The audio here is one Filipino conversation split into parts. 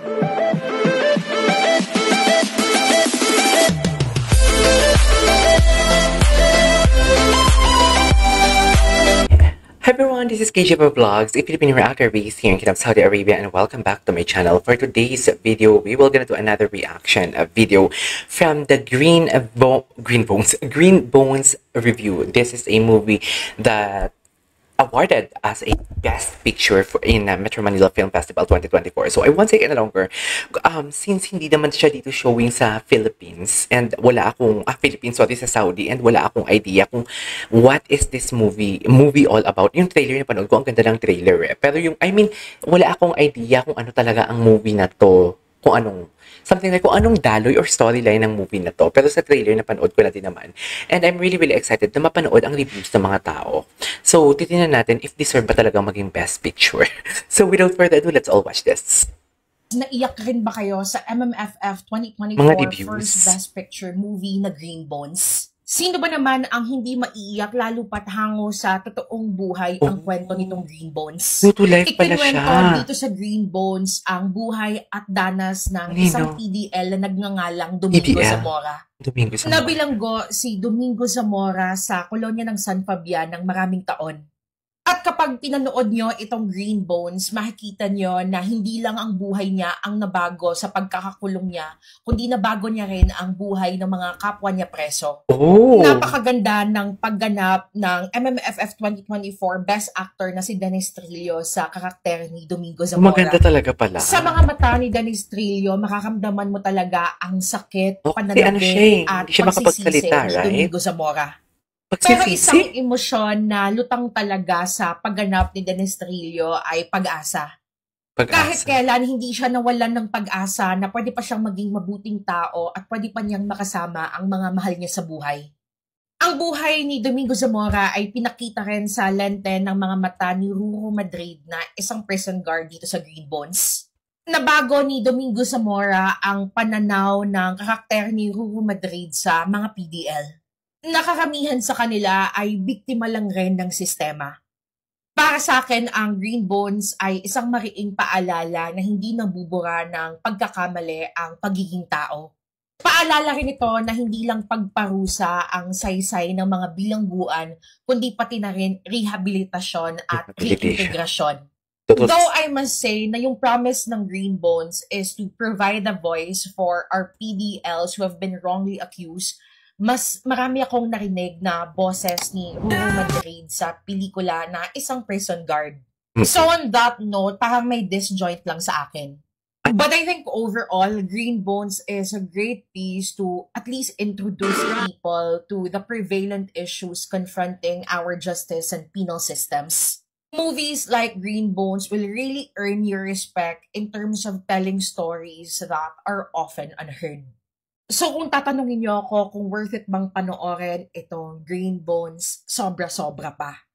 Hi everyone, this is KJP Vlogs, a Filipino reactor based here in Kingdom, Saudi Arabia, and welcome back to my channel. For today's video, we will gonna do another reaction video from the Green Bones review. This is a movie that awarded as a Best Picture in Metro Manila Film Festival 2024. So I won't take any longer. Since hindi naman siya dito showing sa Philippines and wala akong Philippines, sorry, sa Saudi, and wala akong idea kung what is this movie all about. Yung trailer na panood ko, ang ganda ng trailer. Pero yung, wala akong idea kung ano talaga ang movie na to. Kung anong daloy or storyline ng movie na to. Pero sa trailer, napanood ko na din naman. And I'm really excited na mapanood ang reviews ng mga tao. So, titingnan natin if deserve ba talaga maging Best Picture. So, without further ado, let's all watch this. Naiyak rin ba kayo sa MMFF 2024 mga reviews? First Best Picture movie na Green Bones? Sino ba naman ang hindi maiiyak lalo pat hango sa totoong buhay ang kwento nitong Green Bones? True to life pala siya. Ikinuwento dito sa Green Bones ang buhay at danas ng isang PDL na nagngangalang Domingo Zamora. Nabilanggo si Domingo Zamora sa kolonya ng San Fabian ng maraming taon. At kapag pinanood nyo itong Green Bones, makikita nyo na hindi lang ang buhay niya ang nabago sa pagkakakulong niya, kundi nabago niya rin ang buhay ng mga kapwa niya preso. Napakaganda ng pagganap ng MMFF 2024 Best Actor na si Dennis Trillo sa karakter ni Domingo Zamora. Maganda talaga pala. Sa mga mata ni Dennis Trillo, makakamdaman mo talaga ang sakit, pananabik at pagsisisi ni Domingo Zamora. Pero isang emosyon na lutang talaga sa pagganap ni Dennis Trillo ay pag-asa. Kahit kailan hindi siya nawalan ng pag-asa na pwede pa siyang maging mabuting tao at pwede pa niyang makasama ang mga mahal niya sa buhay. Ang buhay ni Domingo Zamora ay pinakita rin sa lente ng mga mata ni Ruru Madrid na isang prison guard dito sa Green Bones. Nabago ni Domingo Zamora ang pananaw ng karakter ni Ruru Madrid sa mga PDL. Nakaramihan sa kanila ay biktima lang rin ng sistema. Para sa akin, ang Green Bones ay isang mariing paalala na hindi nabubura ng pagkakamali ang pagiging tao. Paalala rin ito na hindi lang pagparusa ang saysay ng mga bilangguan, kundi pati na rin rehabilitasyon at reintegrasyon. Though I must say na yung promise ng Green Bones is to provide a voice for our PDLs who have been wrongly accused, mas marami akong narinig na boses ni Ruru Madrid sa pelikula na isang prison guard. So on that note, parang may disjoint lang sa akin. But I think overall, Green Bones is a great piece to at least introduce people to the prevalent issues confronting our justice and penal systems. Movies like Green Bones will really earn your respect in terms of telling stories that are often unheard. So kung tatanungin niyo ako kung worth it bang panoorin itong Green Bones, sobra-sobra pa.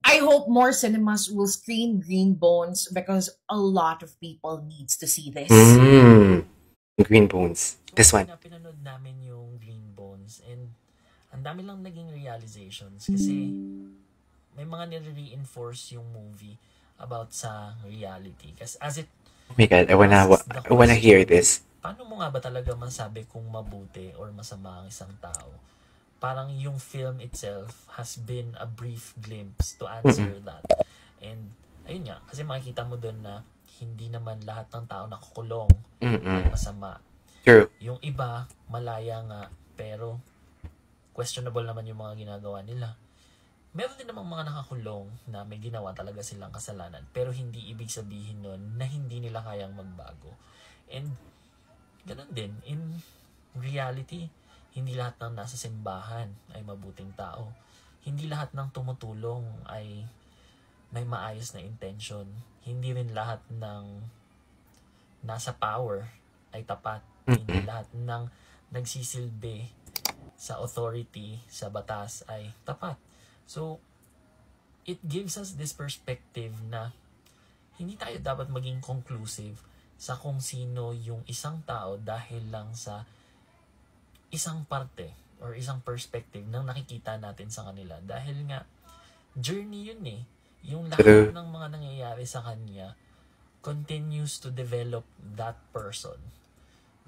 I hope more cinemas will screen Green Bones because a lot of people needs to see this. Green Bones. This one. Pinanood namin yung Green Bones and ang dami lang naging realizations kasi may mga nire-reinforce yung movie about sa reality. Kasi as it... Oh my God, I wanna hear this. Paano mo nga ba talaga masabi kung mabuti or masama ang isang tao? Parang yung film itself has been a brief glimpse to answer that. And ayun nga, kasi makikita mo doon na hindi naman lahat ng tao nakukulong ay masama. True. Yung iba, malaya nga, pero questionable naman yung mga ginagawa nila. Meron din namang mga nakakulong na may ginawa talaga silang kasalanan, pero hindi ibig sabihin nun na hindi nila kayang magbago. And ganun din, in reality, hindi lahat ng nasa simbahan ay mabuting tao. Hindi lahat ng tumutulong ay may maayos na intention. Hindi rin lahat ng nasa power ay tapat. Hindi lahat ng nagsisilbi sa authority, sa batas ay tapat. So, it gives us this perspective na hindi tayo dapat maging conclusive sa kung sino yung isang tao dahil lang sa isang parte or isang perspective ng nakikita natin sa kanila. Dahil nga, journey yun eh. Yung lahat ng mga nangyayari sa kanya continues to develop that person,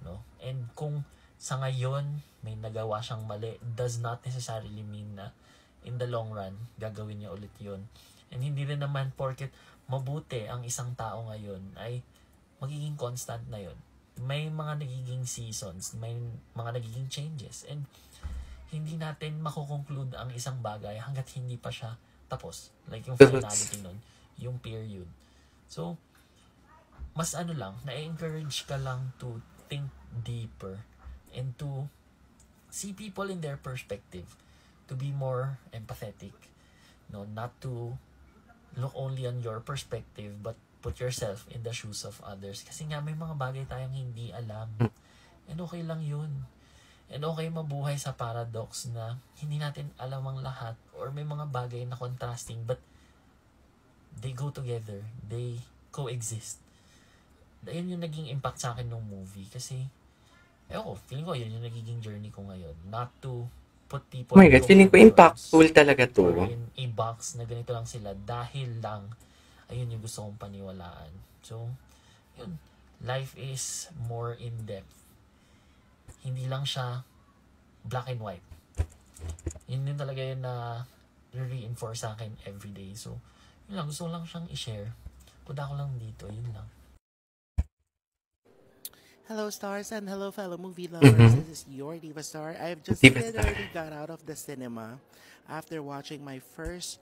no? And kung sa ngayon may nagawa siyang mali, does not necessarily mean na in the long run gagawin niya ulit yun. And hindi rin naman porket mabuti ang isang tao ngayon ay magiging constant na yun. May mga nagiging seasons, may mga nagiging changes, and hindi natin makukonclude ang isang bagay hanggat hindi pa siya tapos. Like yung finality nun, yung period. So, mas na-encourage ka lang to think deeper and to see people in their perspective, to be more empathetic, no, not to look only on your perspective but put yourself in the shoes of others, kasi nga may mga bagay tayong hindi alam, and okay lang yun, and okay mabuhay sa paradox na hindi natin alam ang lahat, or may mga bagay na contrasting but they go together, they coexist. Ayun yung naging impact sa akin ng movie, kasi feeling ko yun yung nagiging journey ko ngayon, not to put people oh my God, feeling ko impactful talaga to, or in a box na ganito lang sila dahil lang ayun yung gusto kong paniwalaan. So yun, life is more in depth, hindi lang siya black and white. Yun din talaga yun na re-reinforce sa akin everyday. So yun lang, gusto ko lang siyang i-share. Punta ko lang dito, yun lang. Hello, stars, and hello, fellow movie lovers. This is your Diva Star. I've just literally got out of the cinema after watching my first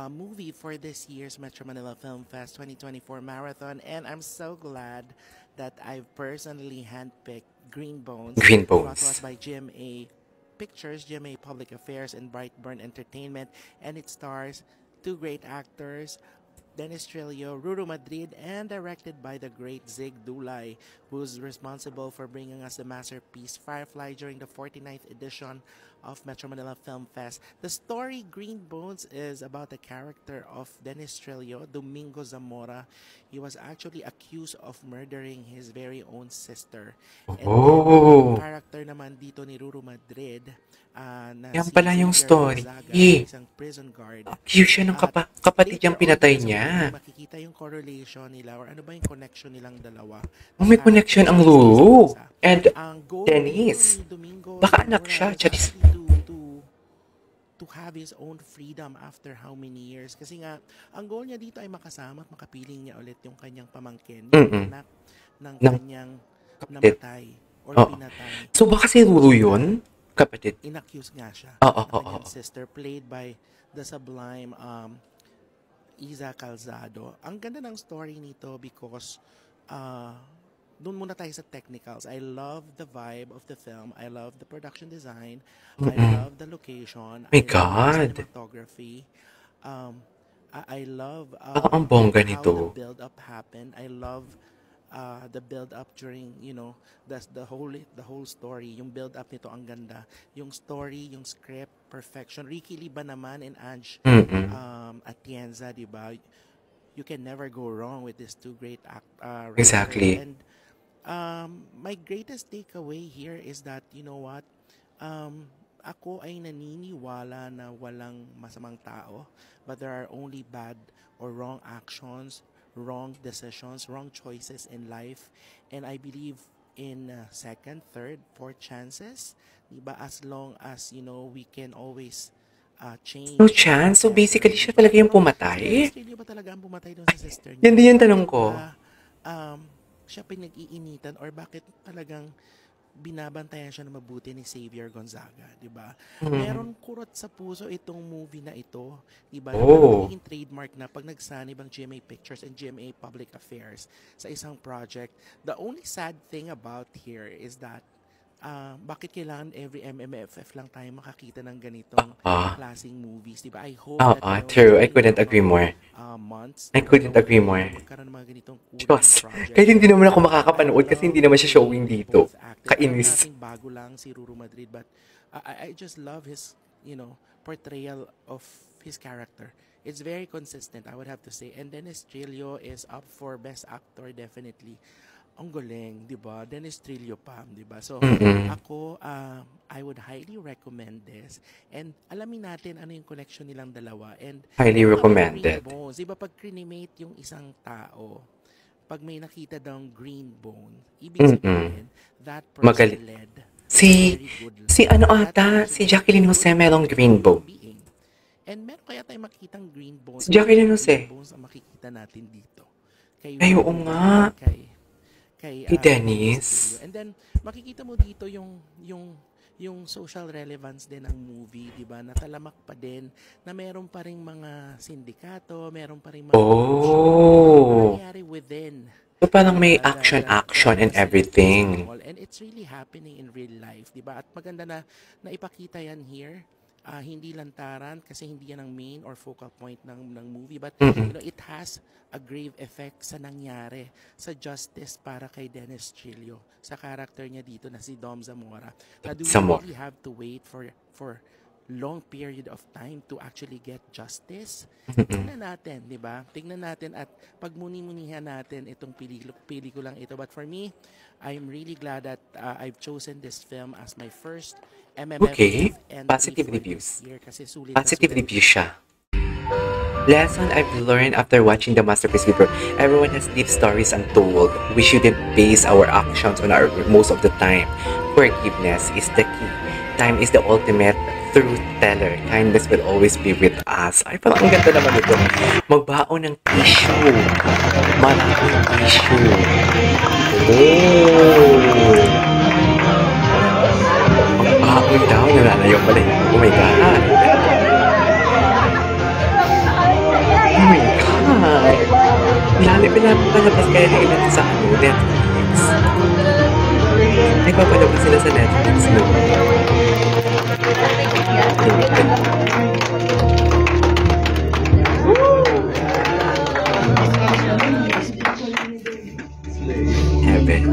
movie for this year's Metro Manila Film Fest 2024 Marathon, and I'm so glad that I've personally handpicked Green Bones. Brought to us by GMA Pictures, GMA Public Affairs, and Brightburn Entertainment, and it stars two great actors, Dennis Trillo, Ruru Madrid, and directed by the great Zig Dulay, who's responsible for bringing us the masterpiece Firefly during the 49th edition of Metro Manila Film Fest. The story Green Bones is about the character of Dennis Trillo, Domingo Zamora. He was actually accused of murdering his very own sister. And the character naman dito ni Ruru Madrid, na yan pala yung story. Isang prison guard. Cute siya ng kapatid yung pinatay niya. Makikita yung correlation nila, or ano ba yung connection nilang dalawa. May connection ang Ruru and Dennis. Baka anak siya. To have his own freedom after how many years. Kasi nga, ang goal niya dito ay makasama at makapiling niya ulit yung kanyang pamangkin, yung anak ng kanyang namatay or pinatay. So baka si Ruru yun? Kapatid. Inaccuse nga siya. Kanyang sister, played by the sublime Iza Calzado. Ang ganda ng story nito because doon muna tayo sa technicals. I love the vibe of the film. I love the production design. I love the location. My God. Love the cinematography. I love ang bongga how nito. the build-up happened. I love the build-up during, that's the whole story. Yung build-up nito ang ganda. Yung story, yung script, perfection. Ricky Liba naman and Ange Atienza, di ba? You can never go wrong with these two great writers. Exactly. And my greatest takeaway here is that, you know what? Ako ay naniniwala na walang masamang tao, but there are only bad or wrong actions, wrong decisions, wrong choices in life. And I believe in second, third, fourth chances, diba? As long as, we can always change. No chance? So basically, siya talaga yung pumatay? Hindi ba talaga ang pumatay doon sa sister niya? Yan din yung tanong ko. Siya pinag-iinitan or bakit talagang binabantayan siya na mabuti ni Xavier Gonzaga, di ba? Meron kurot sa puso itong movie na ito, di ba? Naging trademark na pag nagsanib ang GMA Pictures and GMA Public Affairs sa isang project. The only sad thing about here is that bakit kailangan every MMFF lang tayo makakita ng ganitong klaseng movies, di ba? I hope that true. I couldn't agree more. Months. I couldn't agree more. Magkaroon ng mga ganitong Diyos, kahit hindi naman ako makakapanood kasi hindi naman siya showing dito. Kainis. Bago lang si Ruru Madrid, but I just love his, portrayal of his character. It's very consistent, I would have to say. And Dennis Trillo is up for Best Actor, definitely. Ang galing, di ba? Dennis Trillo pa, di ba? So, ako, I would highly recommend this. And alamin natin ano yung connection nilang dalawa. And highly recommended. Di ba, pag crinimate yung isang tao, pag may nakita daw green bone, ibig sabihin, that person Magaling. led Si very good life. si ano That ata, person si was Jacqueline a Jose good merong green bone. being. And meron kaya tayong makitang green bones. Si Jacqueline Green Jose. bones ang makikita natin dito. Kay Ay, oo Ruru, nga. Kay Kay Dennis. Castillo. And then makikita mo dito yung social relevance din ng movie, 'di ba? Natalamak pa din na meron pa ring mga sindikato, meron pa ring mga Oh. nangyayari within. So parang may action and everything. And it's really happening in real life, 'di ba? At maganda na naipakita yan here. Hindi lantaran kasi hindi yan ang main or focal point ng movie, but you know, it has a grave effect sa nangyari sa justice para kay Dennis Trillo, sa character niya dito na si Dom Zamora. Na do we really have to wait for long period of time to actually get justice? Tingnan natin, di ba? Tingnan natin at pagmuni-munihan natin itong pelikulang ito. But for me, I'm really glad that I've chosen this film as my first MMFF. Okay, positive reviews. Positive review siya. Lesson I've learned after watching the masterpiece before: everyone has deep stories untold. We shouldn't base our actions on our most of the time. Forgiveness is the key. Time is the ultimate truth teller. Kindness will always be with us. Ay, parang ang ganda naman ito. Magbaon ng tissue. Maraming tissue. Oh! Magbaon daw. Nananayaw pala. Oh my God. Oh my God. Pinapalabas kaya na ilan sa Netflix. Ay, papalabas sila sa Netflix, no? Heaven.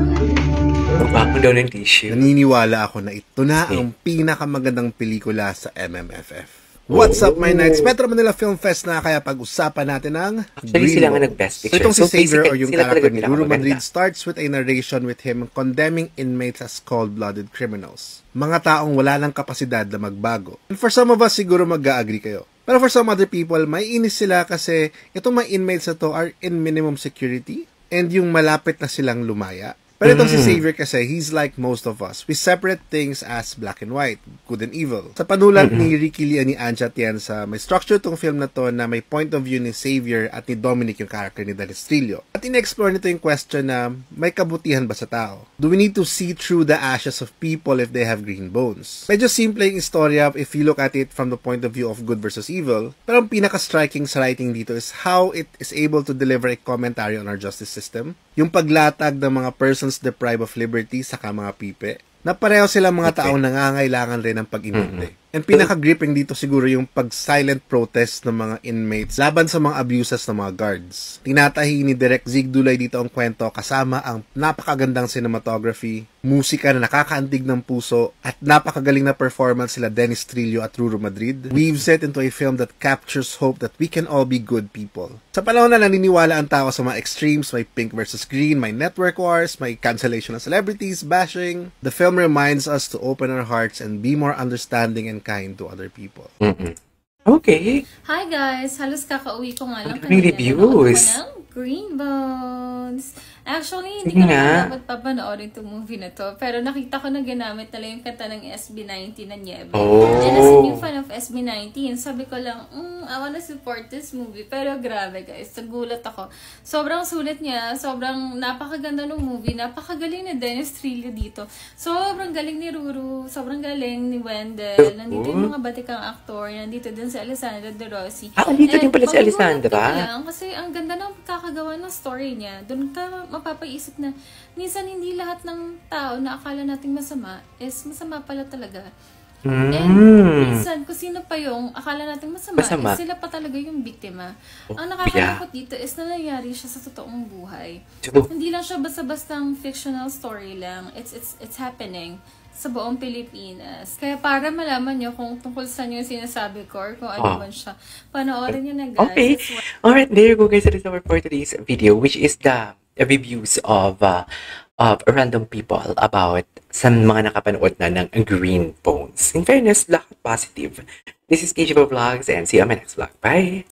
Magbaon daw ng tissue. Naniniwala ako na ito na ang pinakamagandang pelikula sa MMFF. What's up, my nights? Metro Manila Film Fest na, kaya pag-usapan natin ang actually, sila nga nag-best picture. So, itong si Xavier or yung character ni Ruru maganda. Madrid starts with a narration with him condemning inmates as cold-blooded criminals. Mga taong wala ng kapasidad na magbago. And for some of us, siguro mag-agree kayo. Pero for some other people, may inis sila kasi itong mga inmates na to are in minimum security and yung malapit na silang lumaya. Pero itong si Xavier kasi, he's like most of us. We separate things as black and white, good and evil. Sa panulat ni Ricky Lee ni Anja Tienza, may structure tong film na to na may point of view ni Xavier at ni Dominic yung character ni Dennis Trillo. At in-explore nito yung question na, may kabutihan ba sa tao? Do we need to see through the ashes of people if they have green bones? Medyo simple yung istorya if you look at it from the point of view of good versus evil. Pero ang pinaka-striking sa writing dito is how it is able to deliver a commentary on our justice system. Yung paglatag ng mga persons deprived of liberty saka mga pipe, na pareho silang mga taong nangangailangan rin ng pag-ininte. And pinaka-gripping dito siguro yung pag-silent protest ng mga inmates laban sa mga abuses ng mga guards. Tinatahi ni Direk Zig Dulay dito ang kwento kasama ang napakagandang cinematography, musika na nakakaantig ng puso, at napakagaling na performance sila Dennis Trillo at Ruru Madrid. Weaves it into a film that captures hope that we can all be good people. Sa panahon na naniniwala ang tao sa mga extremes, may pink versus green, may network wars, may cancellation of celebrities, bashing, the film reminds us to open our hearts and be more understanding and kind to other people. Okay. Hi guys! Halos kakauwi ko nga lang kanina. Reviews. Nanood ko ng Green Bones. Actually, hindi ko na dapat papanoorin itong movie na to. Pero nakita ko na ginamit nila yung kanta ng SB19 na Nieve. And as a new fan of SB19, sabi ko lang, I wanna support this movie. Pero grabe guys, nagulat ako. Sobrang sulit niya. Sobrang napakaganda ng movie. Napakagaling ni Dennis Trillo dito. Sobrang galing ni Ruru. Sobrang galing ni Wendell. Nandito yung mga batikang aktor. Nandito din si Alessandra De Rossi. Nandito din pala si Alessandra. Kasi ang ganda ng kakagawa ng story niya. Doon ka mapapaisip na minsan hindi lahat ng tao na akala nating masama is masama pala talaga. And minsan kung sino pa yung akala nating masama. Is sila pa talaga yung biktima. Ang nakakalungkot dito is nangyayari siya sa totoong buhay. Hindi lang siya basta-bastang fictional story lang. It's happening sa buong Pilipinas. Kaya para malaman nyo kung tungkol saan yung sinasabi ko or kung ano man siya, panoorin nyo na guys. Okay. Alright, there you go guys. That is our for today's video, which is the reviews of random people about sa mga nakapanood na ng Green Bones. In fairness, lahat positive. This is KJ Vlogs and see you on my next vlog. Bye!